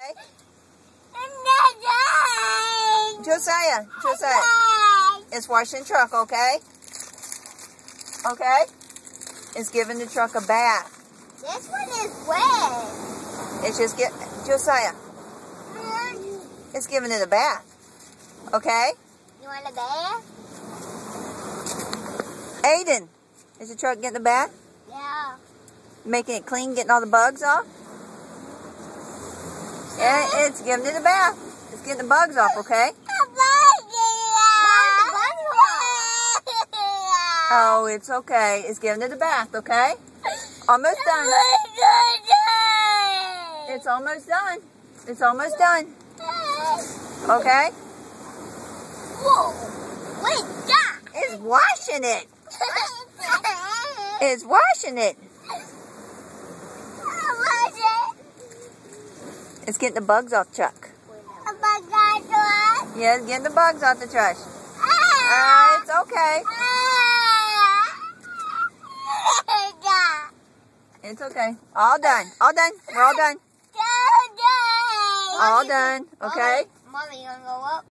Okay. Josiah, it's washing the truck, okay? Okay? It's giving the truck a bath. This one is wet. It's just Josiah, it's giving it a bath. Okay? You want a bath? Aiden, is the truck getting a bath? Yeah. Making it clean, getting all the bugs off? Yeah, it's giving it a bath. It's getting the bugs off, okay? Oh, it's okay. It's giving it a bath, okay? Almost done. It's almost done. It's almost done. Okay? Whoa! Wait, that! It's washing it. It's washing it. It's getting the bugs off the truck. Yeah, it's getting the bugs off the trash. It's okay. It's okay. All done. All done. We're all done. All done. Okay? Mommy, you wanna go up?